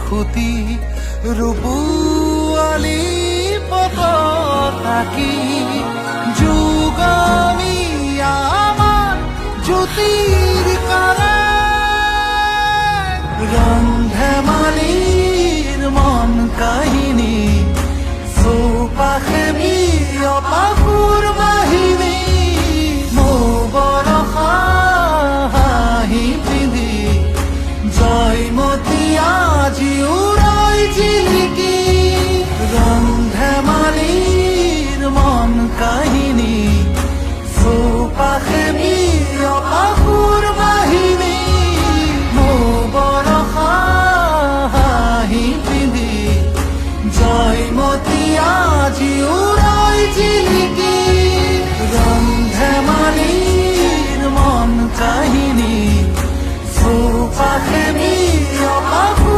সুতি রূপুয়ালি পতাকি যুগামি আমার জ্যোতির কালে রং ধেমালির মন কাহিনী চৌপাশে পাখুৰ বাহিনী বৰষা হাঁহি পিন্ধি জয়মতী আজি উৰাই জিলিকি ৰং ধেমালিৰ মন কাহিনী চৌপাশে পাখুৰ